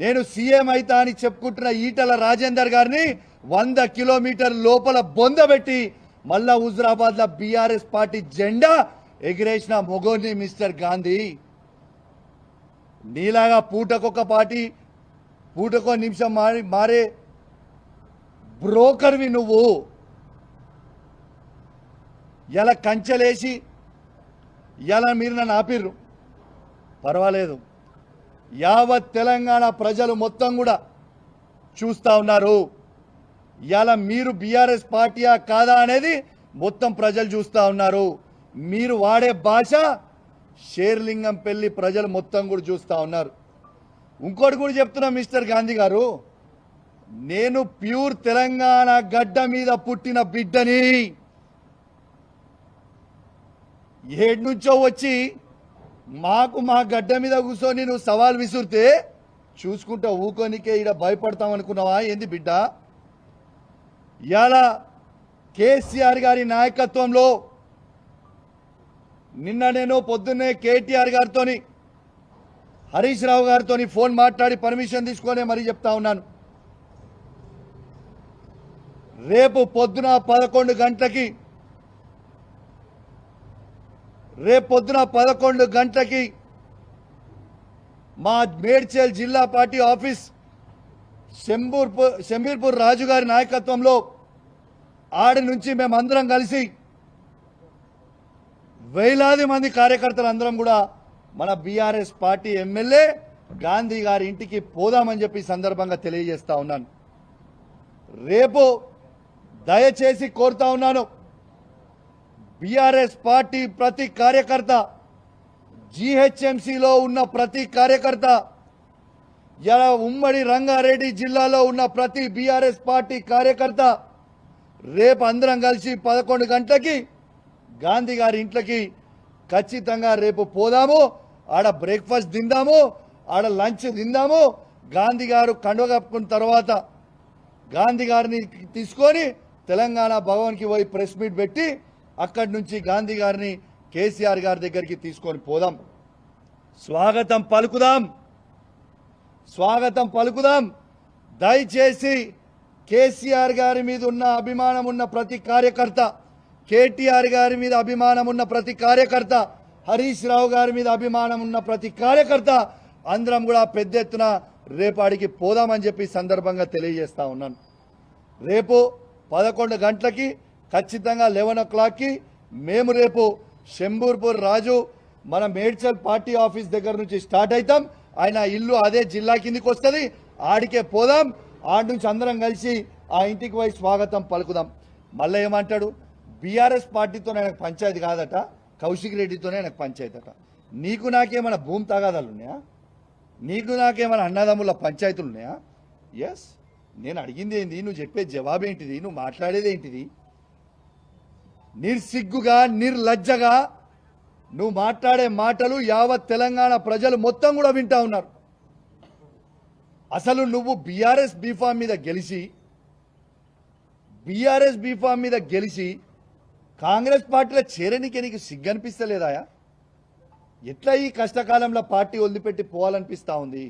నేను సీఎం అయితా అని చెప్పుకుంటున్న ఈటల రాజేందర్ గారిని 100 కిలోమీటర్ల లోపల బొందబెట్టి మళ్ళా హుజరాబాద్ లో బీఆర్ఎస్ పార్టీ జెండా ఎగిరేసిన మొగోని మిస్టర్ గాంధీ. నీలాగా పూటకొక పార్టీ పూటకో నిమిషం మారే బ్రోకర్వి నువ్వు. ఇలా కంచెలేసి ఇలా మీరు నన్ను ఆపిర్రు, పర్వాలేదు. యావత్ తెలంగాణ ప్రజలు మొత్తం కూడా చూస్తూ ఉన్నారు. ఇలా మీరు బీఆర్ఎస్ పార్టీయా కాదా అనేది మొత్తం ప్రజలు చూస్తూ ఉన్నారు. మీరు వాడే భాష షేర్లింగం పెళ్లి ప్రజలు మొత్తం కూడా చూస్తూ ఉన్నారు. ఇంకోటి కూడా చెప్తున్నా మిస్టర్ గాంధీ గారు, నేను ప్యూర్ తెలంగాణ గడ్డ మీద పుట్టిన బిడ్డని. ఏడు నుంచో వచ్చి మా గడ్డ మీద కూర్చొని నువ్వు సవాల్ విసురితే చూసుకుంటా ఊకోనికే ఈడ భయపడతాం అనుకున్నావా ఏంది బిడ్డ? ఇవాళ కేసీఆర్ గారి నాయకత్వంలో నిన్న నేను పొద్దున్నే కేటీఆర్ గారితో హరీష్ రావు గారితో ఫోన్ మాట్లాడి పర్మిషన్ తీసుకొని మరీ చెప్తా ఉన్నాను. రేపు పొద్దున 11 గంటలకి మా మేడ్చల్ జిల్లా పార్టీ ఆఫీస్ శంబీర్పూర్ రాజు గారి నాయకత్వంలో ఆడి నుంచి మేమందరం కలిసి వేలాది మంది కార్యకర్తలు అందరం కూడా మన బీఆర్ఎస్ పార్టీ ఎమ్మెల్యే గాంధీ గారి ఇంటికి పోదామని చెప్పి సందర్భంగా తెలియజేస్తా ఉన్నాను. రేపు దయచేసి కోరుతా ఉన్నాను, బీఆర్ఎస్ పార్టీ ప్రతి కార్యకర్త, జీహెచ్ఎంసీలో ఉన్న ప్రతి కార్యకర్త, ఇలా ఉమ్మడి రంగారెడ్డి జిల్లాలో ఉన్న ప్రతి బీఆర్ఎస్ పార్టీ కార్యకర్త రేపు అందరం కలిసి 11 గంటలకి గాంధీ గారి ఇంట్లోకి ఖచ్చితంగా రేపు పోదాము. ఆడ బ్రేక్ఫాస్ట్ తిందాము, ఆడ లంచ్ తిందాము. గాంధీ గారు కండువ కప్పుకున్న తర్వాత గాంధీ గారిని తీసుకొని తెలంగాణ భవన్కి పోయి ప్రెస్ మీట్ పెట్టి అక్కడి నుంచి గాంధీ గారిని కేసీఆర్ గారి దగ్గరికి తీసుకొని పోదాం. స్వాగతం పలుకుదాం. దయచేసి కేసీఆర్ గారి మీద ఉన్న అభిమానం ఉన్న ప్రతి కార్యకర్త, కేటీఆర్ గారి మీద అభిమానం ఉన్న ప్రతి కార్యకర్త, హరీష్ రావు గారి మీద అభిమానం ఉన్న ప్రతి కార్యకర్త అందరం కూడా పెద్ద ఎత్తున రేపాడికి పోదామని చెప్పి సందర్భంగా తెలియజేస్తా ఉన్నాను. రేపు 11 గంటలకి ఖచ్చితంగా 11 o'clockకి మేము రేపు శంబూర్పూర్ రాజు మన మేడ్చల్ పార్టీ ఆఫీస్ దగ్గర నుంచి స్టార్ట్ అవుతాం. ఆయన ఇల్లు అదే జిల్లా కిందికి వస్తుంది, ఆడికే పోదాం. ఆడి నుంచి అందరం కలిసి ఆ ఇంటికి పోయి స్వాగతం పలుకుదాం. మళ్ళీ ఏమంటాడు, బీఆర్ఎస్ పార్టీతో ఆయనకు పంచాయతీ కాదట, కౌశిక్ రెడ్డితోనే ఆయనకు పంచాయతీ అట. నీకు నాకేమైనా భూమి తగాదాలు ఉన్నాయా? నీకు నాకేమైనా అన్నదమ్ముల పంచాయతీలు ఉన్నాయా? ఎస్, నేను అడిగింది ఏంది, నువ్వు చెప్పే జవాబు ఏంటిది, నువ్వు మాట్లాడేది ఏంటిది? నిర్సిగ్గుగా నిర్లజ్జగా నువ్వు మాట్లాడే మాటలు యావత్ తెలంగాణ ప్రజలు మొత్తం కూడా వింటా ఉన్నారు. అసలు నువ్వు బీఆర్ఎస్ బీఫామ్ మీద గెలిచి కాంగ్రెస్ పార్టీలో చేరనికి నీకు సిగ్గనిపిస్తలేదాయా? ఎట్లా ఈ కష్టకాలంలో పార్టీ వదిలిపెట్టి పోవాలనిపిస్తా ఉంది?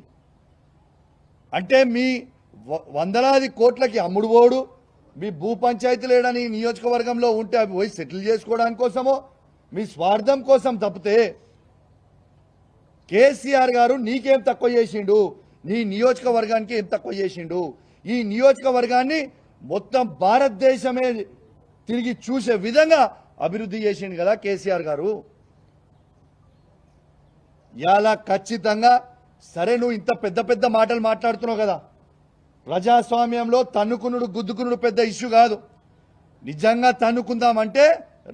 అంటే మీ వందలాది కోట్లకి అమ్ముడు పోడు, మీ భూ పంచాయతీలు ఏడని నియోజకవర్గంలో ఉంటే అవి పోయి సెటిల్ చేసుకోవడానికి కోసమో మీ స్వార్థం కోసం తప్పితే కేసీఆర్ గారు నీకేం తక్కువ చేసిండు? నీ నియోజకవర్గానికి ఏం తక్కువ చేసిండు? ఈ నియోజకవర్గాన్ని మొత్తం భారతదేశమే తిరిగి చూసే విధంగా అభివృద్ధి చేసిండు కదా కేసీఆర్ గారు. ఇలా ఖచ్చితంగా సరే, నువ్వు ఇంత పెద్ద మాటలు మాట్లాడుతున్నావు కదా, ప్రజాస్వామ్యంలో తన్నుకునుడు గుద్దుకునుడు పెద్ద ఇష్యూ కాదు. నిజంగా తన్నుకుందామంటే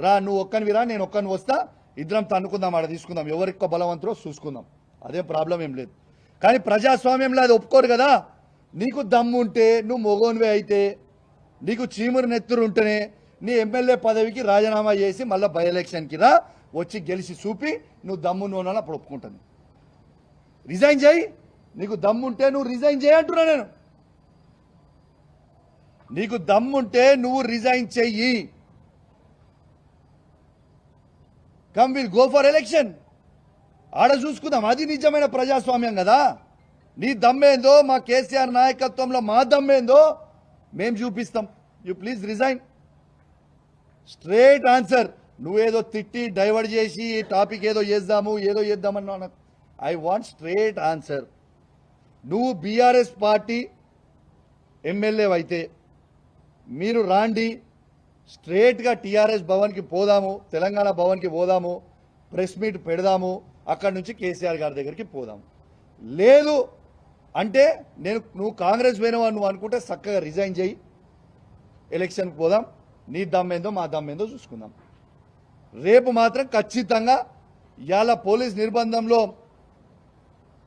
రా, నువ్వు ఒక్కనివిరా, నేను ఒక్కని వస్తా, ఇద్దరం తన్నుకుందాం, ఆడ తీసుకుందాం, ఎవరికి బలవంతులో చూసుకుందాం, అదే ప్రాబ్లం ఏం లేదు. కానీ ప్రజాస్వామ్యంలో అది ఒప్పుకోరు కదా. నీకు దమ్ము ఉంటే, నువ్వు మొగోనివే అయితే, నీకు చీమురు నెత్తురు ఉంటేనే నీ ఎమ్మెల్యే పదవికి రాజీనామా చేసి మళ్ళీ బై ఎలక్షన్కి రా, వచ్చి గెలిచి చూపి నువ్వు దమ్ము నోనాలి, అప్పుడు ఒప్పుకుంటాను. రిజైన్ చేయి, నీకు దమ్ముంటే నువ్వు రిజైన్ చేయి అంటున్నా నేను. నీకు దమ్ముంటే నువ్వు రిజైన్ చెయ్యి. Come will go for election, ఆడ చూసుకుందాం. అది నిజమైన ప్రజాస్వామ్యం కదా. నీ దమ్మేందో మా కేసీఆర్ నాయకత్వంలో మా దమ్మేందో మేము చూపిస్తాం. You please resign. Straight answer. నువ్వేదో తిట్టి డైవర్ట్ చేసి ఈ టాపిక్ ఏదో చేద్దామన్నా ఐ వాంట్ స్ట్రేట్ ఆన్సర్. నువ్వు బీఆర్ఎస్ పార్టీ ఎమ్మెల్యే అయితే మీరు రాండి, స్ట్రేట్గా టీఆర్ఎస్ భవన్కి పోదాము, తెలంగాణ భవన్కి పోదాము, ప్రెస్ మీట్ పెడదాము, అక్కడి నుంచి కేసీఆర్ గారి దగ్గరికి పోదాము. లేదు అంటే నువ్వు కాంగ్రెస్ పోయినవా నువ్వు అనుకుంటే చక్కగా రిజైన్ చేయి, ఎలక్షన్కి పోదాం, నీ దమ్మేందో మా దమ్మేందో చూసుకుందాం. రేపు మాత్రం ఖచ్చితంగా ఇవాళ పోలీస్ నిర్బంధంలో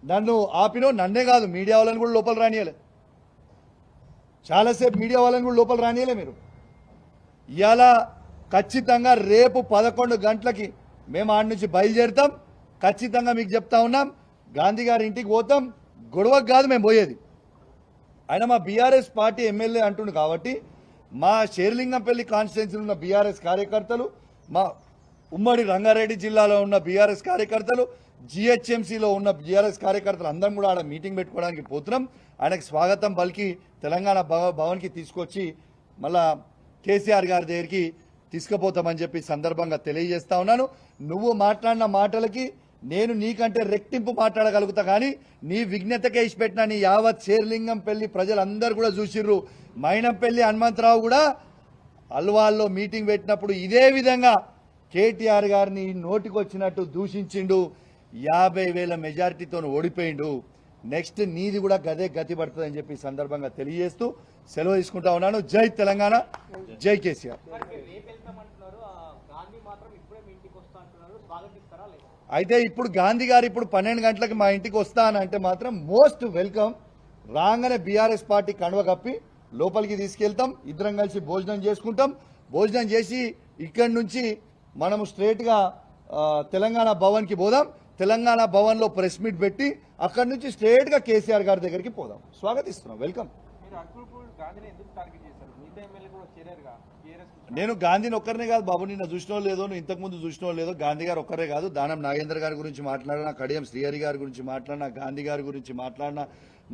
నన్ను ఆపినో, నన్నే కాదు మీడియా వాళ్ళని కూడా లోపల రానియలే, చాలాసేపు మీడియా వాళ్ళని కూడా లోపల రానియలే మీరు. ఇవాళ ఖచ్చితంగా రేపు 11 గంటలకి మేము ఆడి నుంచి బయలుదేరుతాం. ఖచ్చితంగా మీకు చెప్తా ఉన్నాం, గాంధీ గారి ఇంటికి పోతాం. గొడవకు కాదు మేము పోయేది. ఆయన మా బీఆర్ఎస్ పార్టీ ఎమ్మెల్యే అంటుండు కాబట్టి మా షేర్లింగంపల్లి కాన్స్టిట్యున్సీలో ఉన్న బీఆర్ఎస్ కార్యకర్తలు, మా ఉమ్మడి రంగారెడ్డి జిల్లాలో ఉన్న బీఆర్ఎస్ కార్యకర్తలు, జిహెచ్ఎంసీలో ఉన్న బీఆర్ఎస్ కార్యకర్తలు అందరం కూడా ఆడ మీటింగ్ పెట్టుకోవడానికి పోతున్నాం. ఆయనకు స్వాగతం పలికి తెలంగాణ భవన్కి తీసుకొచ్చి మళ్ళా కేసీఆర్ గారి దగ్గరికి తీసుకుపోతామని చెప్పి సందర్భంగా తెలియజేస్తా ఉన్నాను. నువ్వు మాట్లాడిన మాటలకి నేను నీకంటే రెట్టింపు మాట్లాడగలుగుతా, కానీ నీ విజ్ఞతకే ఇచ్చిపెట్టిన నీ యావత్ షేర్లింగంపల్లి ప్రజలందరూ కూడా చూసిర్రు. మైనంపల్లి హనుమంతరావు కూడా అల్వాల్లో మీటింగ్ పెట్టినప్పుడు ఇదే విధంగా కేటీఆర్ గారిని నోటికొచ్చినట్టు దూషించిండు. 50,000 మెజారిటీతో ఓడిపోయిండు. నెక్స్ట్ నీది కూడా గదే గతి పడుతుందని చెప్పి సందర్భంగా తెలియజేస్తూ సెలవు తీసుకుంటా ఉన్నాను. జై తెలంగాణ, జై కేసీఆర్. అయితే ఇప్పుడు గాంధీ గారు ఇప్పుడు 12 గంటలకు మా ఇంటికి వస్తా అని అంటే మాత్రం మోస్ట్ వెల్కమ్. రాగానే బీఆర్ఎస్ పార్టీ కండువ కప్పి లోపలికి తీసుకెళ్తాం, ఇద్దరం కలిసి భోజనం చేసుకుంటాం. భోజనం చేసి ఇక్కడి నుంచి మనము స్ట్రేట్గా తెలంగాణ భవన్కి పోదాం. తెలంగాణ భవన్లో ప్రెస్ మీట్ పెట్టి అక్కడి నుంచి స్ట్రేట్గా కేసీఆర్ గారి దగ్గరికి పోదాం. స్వాగతిస్తున్నాం, వెల్కమ్. నేను గాంధీని ఒక్కరినే కాదు బాబు, నిన్న చూసినో లేదో, నువ్వు ఇంతకుముందు చూసినో లేదో, గాంధీ గారు ఒక్కరే కాదు, దానం నాగేంద్ర గారి గురించి మాట్లాడినా, కడియం శ్రీహరి గారి గురించి మాట్లాడినా, గాంధీ గారి గురించి మాట్లాడినా,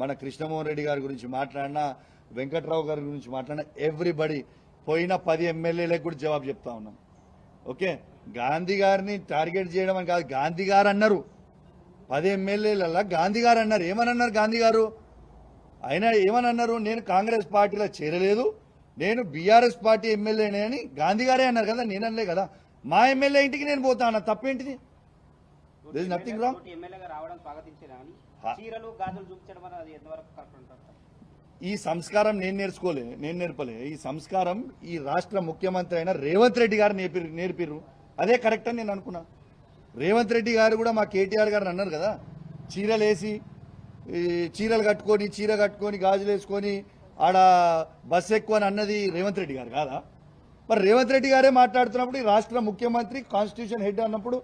మన కృష్ణమోహన్ రెడ్డి గారి గురించి మాట్లాడినా, వెంకట్రావు గారి గురించి మాట్లాడినా, ఎవ్రీబడి పోయిన 10 ఎమ్మెల్యేలకు కూడా జవాబు చెప్తా ఉన్నాం. ఓకే, గాంధీ గారిని టార్గెట్ చేయడం అని కాదు, గాంధీ గారు అన్నారు. 10 ఎమ్మెల్యేలలో గాంధీ గారు అన్నారు. ఏమని అన్నారు గాంధీ గారు? ఆయన ఏమని అన్నారు? నేను కాంగ్రెస్ పార్టీలో చేరలేదు, నేను బీఆర్ఎస్ పార్టీ ఎమ్మెల్యేనే అని గాంధీ గారే అన్నారు కదా, నేను అనలే కదా. మా ఎమ్మెల్యే ఇంటికి నేను పోతా అన్న, తప్పేంటిది? Nothing wrong. ఈ సంస్కారం నేను నేర్పలే. ఈ సంస్కారం ఈ రాష్ట్ర ముఖ్యమంత్రి అయిన రేవంత్ రెడ్డి గారు నేర్పిర్రు. అదే కరెక్ట్ అని నేను అనుకున్నా. రేవంత్ రెడ్డి గారు కూడా మా కేటీఆర్ గారు అన్నారు కదా, చీరలు కట్టుకొని గాజులు వేసుకొని ఆడ బస్సు ఎక్కువ అని అన్నది రేవంత్ రెడ్డి గారు కాదా? మరి రేవంత్ రెడ్డి గారే మాట్లాడుతున్నప్పుడు, ఈ రాష్ట్ర ముఖ్యమంత్రి కాన్స్టిట్యూషన్ హెడ్ అన్నప్పుడు,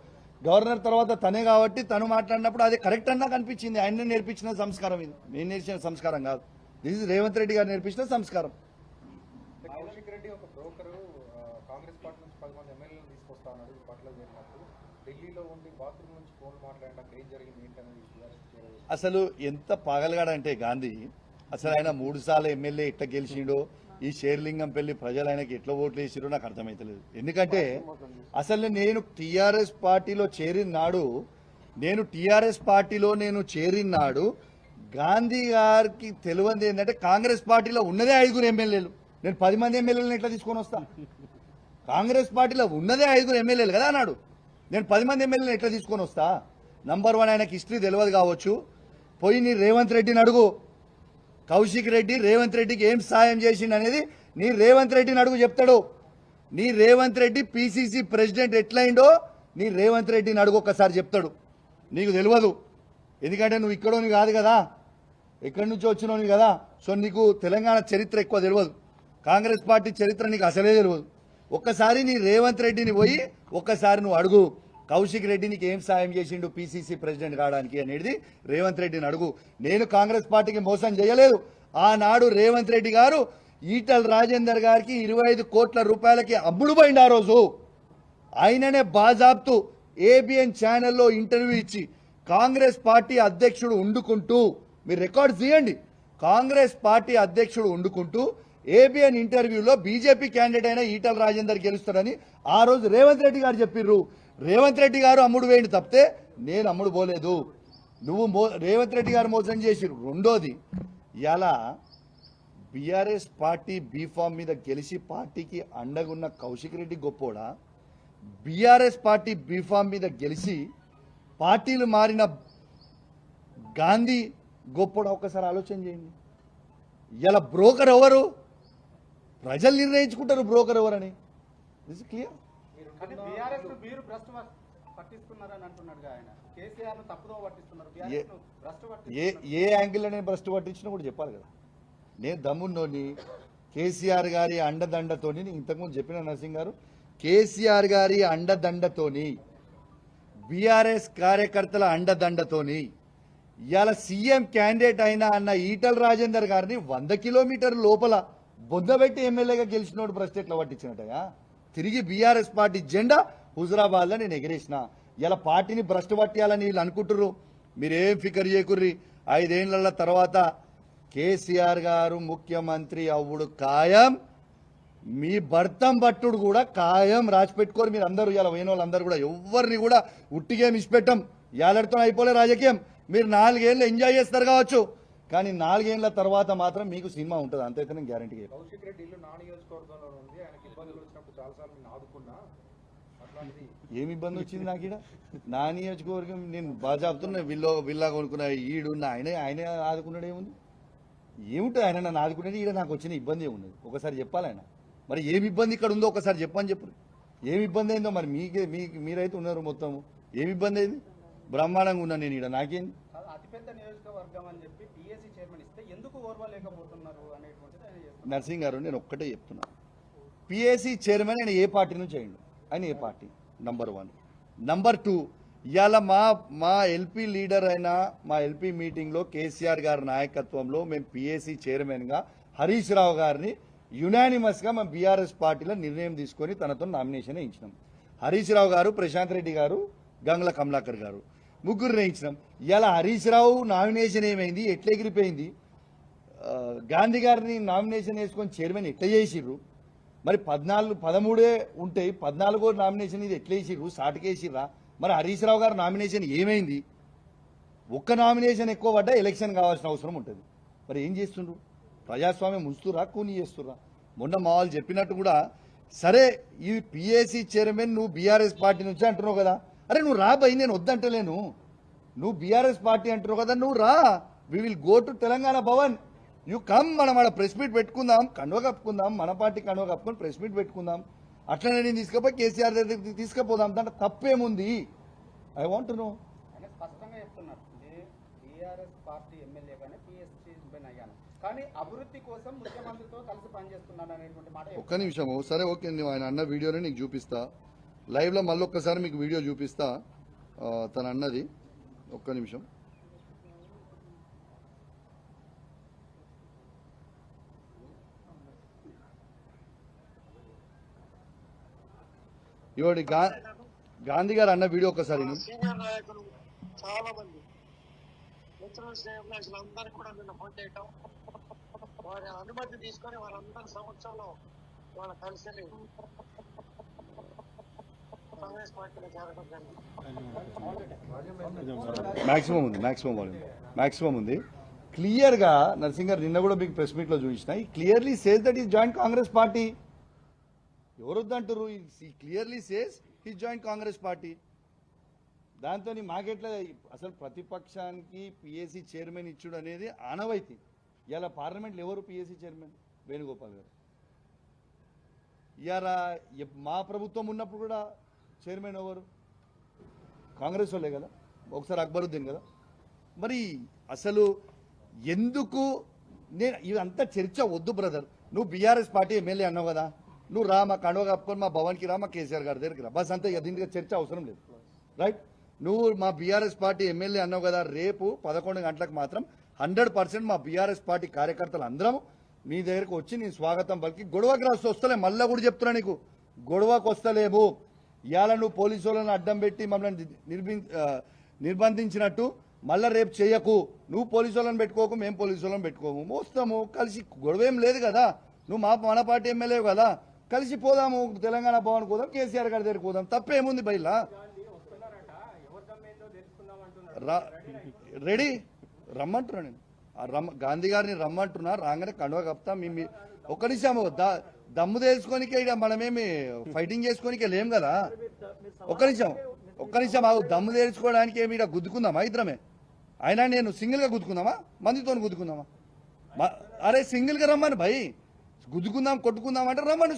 గవర్నర్ తర్వాత తనే కాబట్టి తను మాట్లాడినప్పుడు అదే కరెక్ట్ అన్నా కనిపించింది. ఆయన నేర్పించిన సంస్కారం ఇది, నేను నేర్చిన సంస్కారం కాదు. దిస్ ఇస్ రేవంత్ రెడ్డి గారు నేర్పించిన సంస్కారం. కౌశిక్ రెడ్డి ఒక బ్రోకరు కాంగ్రెస్ పార్టీ నుంచి 10 మంది ఎమ్మెల్యేలు తీసుకొస్తా అన్నాడు. పట్ల జరిగినప్పుడు ఢిల్లీలో ఉండి బాత్రూమ్ నుంచి ఫోన్ మాట్లాడడానికి ఏం జరిగింది ఏంటనేది అసలు ఎంత పాగలగాడంటే గాంధీ, అసలు ఆయన 3 సార్లు ఎమ్మెల్యే ఎట్లా గెలిచిండో, ఈ షేర్లింగంపల్లి ప్రజలు ఆయనకి ఎట్లా ఓట్లు వేసిరో నాకు అర్థమైతలేదు. ఎందుకంటే అసలు నేను టీఆర్ఎస్ పార్టీలో చేరిన నాడు గాంధీ గారికి తెలియంది ఏంటంటే కాంగ్రెస్ పార్టీలో ఉన్నదే 5 ఎమ్మెల్యేలు. నేను 10 మంది ఎమ్మెల్యేలను ఎట్లా తీసుకొని వస్తా? కాంగ్రెస్ పార్టీలో ఉన్నదే 5 ఎమ్మెల్యేలు కదా అన్నాడు. నేను 10 మంది ఎమ్మెల్యేలను ఎట్లా తీసుకొని వస్తా? నంబర్ 1 ఆయనకి హిస్టరీ తెలియదు కావచ్చు. పోయి నీ రేవంత్ రెడ్డిని అడుగు. కౌశిక్ రెడ్డి రేవంత్ రెడ్డికి ఏం సాయం చేసిండు అనేది నీ రేవంత్ రెడ్డిని అడుగు, చెప్తాడు. నీ రేవంత్ రెడ్డి పిసిసి ప్రెసిడెంట్ ఎట్లయిండో నీ రేవంత్ రెడ్డిని అడుగు, ఒక్కసారి చెప్తాడు. నీకు తెలియదు, ఎందుకంటే నువ్వు ఇక్కడోని కాదు కదా, ఎక్కడి నుంచి వచ్చినోని కదా. సో నీకు తెలంగాణ చరిత్ర ఎక్కువ తెలియదు, కాంగ్రెస్ పార్టీ చరిత్ర నీకు అసలే తెలియదు. ఒక్కసారి నీ రేవంత్ రెడ్డిని పోయి ఒక్కసారి నువ్వు అడుగు, కౌశిక్ రెడ్డి నీకు ఏం సాయం చేసిండు పిసిసి ప్రెసిడెంట్ కావడానికి అనేది రేవంత్ రెడ్డిని అడుగు. నేను కాంగ్రెస్ పార్టీకి మోసం చేయలేదు. ఆనాడు రేవంత్ రెడ్డి గారు ఈటల రాజేందర్ గారికి 25 కోట్ల రూపాయలకి అమ్ముడు పోయింది. ఆ రోజు ఆయననే బాజాబ్తు ఏబిఎన్ ఛానల్లో ఇంటర్వ్యూ ఇచ్చి కాంగ్రెస్ పార్టీ అధ్యక్షుడు ఉండుకుంటూ మీరు రికార్డ్స్ తీయండి. కాంగ్రెస్ పార్టీ అధ్యక్షుడు వండుకుంటూ ఏబిఎన్ ఇంటర్వ్యూలో బీజేపీ క్యాండిడేట్ అయిన ఈటల రాజేందర్ గెలుస్తాడని ఆ రోజు రేవంత్ రెడ్డి గారు చెప్పిర్రు. రేవంత్ రెడ్డి గారు అమ్ముడు వేయండి తప్పితే నేను అమ్ముడు పోలేదు. నువ్వు రేవంత్ రెడ్డి గారు మోసం చేసిర్రు. రెండోది, ఇలా బీఆర్ఎస్ పార్టీ బీఫామ్ మీద గెలిచి పార్టీకి అండగున్న కౌశిక్ రెడ్డి గొప్పోడా, బీఆర్ఎస్ పార్టీ బీఫామ్ మీద గెలిచి పార్టీలు మారిన గాంధీ గొప్పోడా? ఒక్కసారి ఆలోచన చేయండి. ఇలా బ్రోకర్ ఎవరు? ప్రజలు నిర్ణయించుకుంటారు బ్రోకర్ ఎవరని. This clear. కానీ బీఆర్ఎస్ మీరు భ్రష్టు పట్టిస్తున్నారని అంటున్నాడుగా ఆయన. కేసీఆర్ ను తప్పుదో పట్టిస్తున్నారు, బీఆర్ఎస్ ను భ్రష్టు పట్టిస్తున్నారు. ఏ యాంగిల్ నేను భ్రష్టు పట్టించినా కూడా చెప్పాలి కదా. నేను దమ్మున్నోని కేసీఆర్ గారి అండదండతోని, ఇంతకుముందు చెప్పిన నరసింగ్ గారు, కేసీఆర్ గారి అండదండతోని, బీఆర్ఎస్ కార్యకర్తల అండదండతోని ఇవాళ సీఎం క్యాండిడేట్ అయినా అన్న ఈటల రాజేందర్ గారిని 100 కిలోమీటర్ల లోపల బొందబెట్టి ఎమ్మెల్యేగా గెలిచినోడు భ్రష్టు ఎట్లా పట్టించినట్టయా? తిరిగి బీఆర్ఎస్ పార్టీ జెండా హుజరాబాద్లో నేను ఎగిరేసిన. ఇలా పార్టీని భ్రష్టు పట్టియాలని వీళ్ళు అనుకుంటుర్రు. మీరేం ఫికర్ చేయకుర్రి. 5 ఏళ్ల తర్వాత కేసీఆర్ గారు ముఖ్యమంత్రి అవ్వుడు ఖాయం. మీ భర్తం పట్టుడు కూడా ఖాయం. రాసి పెట్టుకోరు మీరు అందరూ. ఇలా పోయిన వాళ్ళందరూ కూడా ఎవరిని కూడా ఉట్టిగేం ఇచ్చిపెట్టం. ఏళ్ళతో అయిపోలే రాజకీయం. మీరు 4 ఏళ్ళు ఎంజాయ్ చేస్తారు కావచ్చు, కానీ 4 ఏళ్ల తర్వాత మాత్రం మీకు సినిమా ఉంటుంది. అంతైతే నేను గ్యారంటీగా. కౌశిక్ రెడ్డి ఇల్లు నా నియోజకవర్గంలో ఉంది. ఆయనకి ఇబ్బందులు వచ్చినప్పుడు చాలాసార్లు నేను ఆదుకున్నా. అట్లాంటిది ఏమి ఇబ్బంది వచ్చింది నాకు ఈడ? నా నియోజకవర్గం నేను బాగా చెప్తున్నా. విల్లా కొనుక్కున్న ఈడున్న ఆయన ఆదుకున్నాడు. ఏముంది? ఏముంటుంది ఆయన నన్ను ఆదుకునేది? ఈడ నాకు వచ్చిన ఇబ్బంది ఏమున్నది? ఒకసారి చెప్పాలి ఆయన. మరి ఏమి ఇబ్బంది ఇక్కడ ఉందో ఒకసారి చెప్పని చెప్పు. ఏమి ఇబ్బంది అయిందో మరి మీరైతే ఉన్నారు మొత్తము. ఏమి ఇబ్బంది అయింది? బ్రహ్మాండంగా ఉన్నా నేను ఈడ. నాకేంది? అతిపెద్ద నియోజకవర్గం అని చెప్పి పిఎస్సీ చైర్మన్ ఇస్తే ఎందుకు ఓర్వలేకపోతున్నారు అనేటువంటిది ఆయన చేస్తున్నారు. నర్సింగ్ గారు, నేను ఒక్కటే చెప్తున్నా. పిఎస్సీ చైర్మన్ ఆయన ఏ పార్టీ నుంచి అయ్యిండు? ఆయన ఏ పార్టీ? నంబర్ 1. నంబర్ 2, ఇవాళ మా ఎల్పీ లీడర్ అయిన మా ఎల్పీ మీటింగ్లో కేసీఆర్ గారి నాయకత్వంలో మేము పిఎస్సీ చైర్మన్గా హరీష్ రావు గారిని యునానిమస్గా మేము బీఆర్ఎస్ పార్టీలో నిర్ణయం తీసుకొని తనతో నామినేషన్ ఇచ్చినాం. హరీష్ రావు గారు, ప్రశాంత్ రెడ్డి గారు, గంగుల కమలాకర్ గారు, ముగ్గురు ఇచ్చినాం. ఇలా హరీష్ రావు నామినేషన్ ఏమైంది? ఎట్లా ఎగిరిపోయింది? గాంధీ గారిని నామినేషన్ వేసుకొని చైర్మన్ ఎట్లా చేసిర్రు? మరి 13 ఉంటాయి, 14వ నామినేషన్ ఇది ఎట్లా వేసిర్రు? సాటుకేసిర్రా? మరి హరీష్ రావు గారు నామినేషన్ ఏమైంది? ఒక్క నామినేషన్ ఎక్కువ పడ్డా ఎలక్షన్ కావాల్సిన అవసరం ఉంటుంది. మరి ఏం చేస్తుండ్రు? ప్రజాస్వామ్యం ఉంచుతురా, కూని చేస్తురా? మొన్న మా వాళ్ళు చెప్పినట్టు కూడా, సరే ఈ పిఎస్సీ చైర్మన్ నువ్వు బీఆర్ఎస్ పార్టీ నుంచి అంటున్నావు కదా, అరే నువ్వు రా భయ్, నేను వద్దంటలేను. నువ్వు బీఆర్ఎస్ పార్టీ అంటున్నావు కదా, నువ్వు రా. We will go to Telangana Bhavan. You come. మనం ఆడ ప్రెస్ మీట్ పెట్టుకుందాం, కండువ కప్పుకుందాం, మన పార్టీ కండువ కప్పుకొని ప్రెస్ మీట్ పెట్టుకుందాం. అట్లనే నేను తీసుకుపోయి కేసీఆర్ దగ్గరికి తీసుకుపోదాం. దాంట్లో తప్పేముంది? I want know. ఆయన స్పష్టంగా చెప్తున్నారు, బీఆర్ఎస్ పార్టీ ఎమ్మెల్యేగానే పిఎస్సీ చైర్మన్ అయ్యాను, కానీ అభివృద్ధి కోసం ముఖ్యమంత్రితో కలిసి పనిచేస్తున్నాను అనేటువంటి మాట. ఒక్క నిమిషం. సరే ఓకే, నువ్వు ఆయన అన్న వీడియోని నీకు చూపిస్తా లైవ్లో. మళ్ళీ ఒక్కసారి మీకు వీడియో చూపిస్తా తను అన్నది. ఒక్క నిమిషం. ఇవాడి గాంధీ గారు అన్న వీడియో ఒక్కసారి సీనియర్ నాయకులు చాలా మంది మిత్రులు శ్రేయభిలాషులు అందరికీ కూడా నిన్న ఫోన్ చేయటం, వారి అనుమతి తీసుకొని వారందరి సమక్షంలో వాళ్ళ కలిసి కాంగ్రెస్ పార్టీలో చేరడం జరిగింది. మాక్సిమం ఉంది. క్లియర్ గా నరసింగ్ గారు నిన్న కూడా మీకు ప్రెస్ మీట్ లో చూపించిన, clearly says that is joint Congress party. ఎవరు వద్దంటారు? Clearly says he joint Congress party. దాంతో మాకెట్లా అసలు ప్రతిపక్షానికి పిఎస్సీ చైర్మన్ ఇచ్చుడు అనేది ఆనవాయితీ. ఇలా పార్లమెంట్లో ఎవరు పిఎస్సీ చైర్మన్? వేణుగోపాల్ గారు. ఇవాళ మా ప్రభుత్వం ఉన్నప్పుడు కూడా చైర్మన్ ఎవరు? కాంగ్రెస్ వాళ్ళే కదా, ఒకసారి అక్బరుద్దీన్ కదా. మరి అసలు ఎందుకు నేను ఇదంతా చర్చ వద్దు బ్రదర్. నువ్వు బీఆర్ఎస్ పార్టీ ఎమ్మెల్యే అన్నావు కదా, నువ్వు రా, మా కండువ కప్పుకొని మా భవన్కి రా, మా కేసీఆర్ గారి దగ్గరికి రా, బస్ అంతే. దీనికి చర్చ అవసరం లేదు, రైట్? నువ్వు మా బీఆర్ఎస్ పార్టీ ఎమ్మెల్యే అన్నావు కదా, రేపు 11 గంటలకు మాత్రం 100% మా బీఆర్ఎస్ పార్టీ కార్యకర్తలు అందరం నీ దగ్గరకు వచ్చి నీ స్వాగతం పలికి గొడవకి రాస్తూ వస్తలే. మళ్ళీ కూడా చెప్తున్నా నీకు, గొడవకు వస్తలేము. ఇవాళ నువ్వు పోలీసు వాళ్ళని అడ్డం పెట్టి మమ్మల్ని నిర్బంధించినట్టు మళ్ళీ రేపు చెయ్యకు, నువ్వు పోలీసు వాళ్ళని పెట్టుకోకు, మేము పోలీసు వాళ్ళని పెట్టుకోము, మోస్తాము కలిసి, గొడవేం లేదు కదా, నువ్వు మన పార్టీ ఎమ్మెల్యే కదా, కలిసి పోదాము, తెలంగాణ భవన్ పోదాం, కేసీఆర్ గారి దగ్గరికి పోదాం, తప్పేముంది బయలా. రెడీ రమ్మంటున్నా నేను, గాంధీ గారిని రమ్మంటున్నా, రాగానే కండువా కప్తా. ఒక్క నిమిషం దమ్ము తెలుసుకోనికే ఇక మనమేమి ఫైటింగ్ చేసుకోనికే లేం కదా. ఒక్క నిమిషం ఆగు, దమ్ము తెలుసుకోవడానికి ఏమి ఇక్కడ గుద్దుకుందామా ఇద్దరమే? అయినా నేను సింగిల్గా గుద్దుకుందామా, మందితో గుద్దుకుందామా? అరే సింగిల్గా రమ్మని భయ్, గుద్దుకుందాం కొట్టుకుందాం అంటే రమ్మను,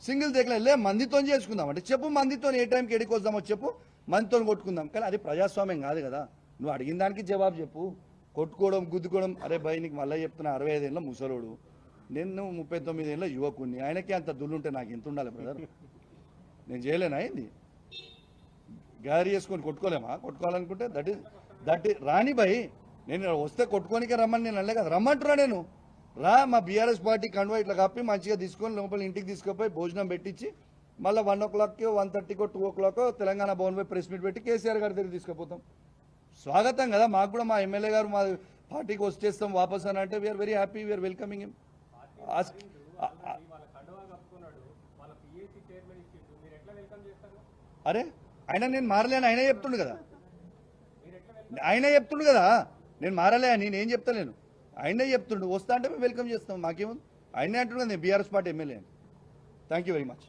సింగిల్ దగ్గర మందితో చేసుకుందాం అంటే చెప్పు, మందితో ఏ టైంకి ఎడికి వద్దామో చెప్పు, మందితో కొట్టుకుందాం. కానీ అది ప్రజాస్వామ్యం కాదు కదా, నువ్వు అడిగిన దానికి జవాబు చెప్పు. కొట్టుకోవడం గుద్దుకోవడం, అరే భయ్ నీకు మళ్ళీ చెప్తున్నా, 65 ఏళ్ళ ముసలోడు, నేను 39 ఏళ్ళ యువకుడిని, ఆయనకి అంత దుల్లుంటే నాకు ఎంత ఉండాలి బ్రదర్? నేను చేయలేనా ఏంది? గ్యారీ చేసుకొని కొట్టుకోలేమా? కొట్టుకోవాలనుకుంటే దట్ రాని భయ్, నేను వస్తే కొట్టుకోనికే రమ్మని నేను అనలే కదా, రమ్మంటున్నా నేను. రా, మా బీఆర్ఎస్ పార్టీ కండువా ఇట్లా కప్పి మంచిగా తీసుకొని లోపల ఇంటికి తీసుకుపోయి భోజనం పెట్టించి మళ్ళీ 1 o'clockకి 1:30కో 2 o'clock తెలంగాణ భవన్ పై ప్రెస్ మీట్ పెట్టి కేసీఆర్ గారి దగ్గర తీసుకుపోతాం. స్వాగతం కదా మాకు కూడా, మా ఎమ్మెల్యే గారు మా పార్టీకి వచ్చేస్తాం వాపస్ అని అంటే we are very happy, we are welcoming him. అరే ఆయన నేను మారలేను, ఆయనే చెప్తుండు కదా, నేను మారలే అని నేనేం చెప్తలేను, ఆయనే చెప్తుండు. వస్తా అంటే మేము వెల్కమ్ చేస్తాం, మాకేముంది. ఆయనే అంటున్నాడు నేను బీఆర్ఎస్ పార్టీ ఎమ్మెల్యే అని. Thank you very much.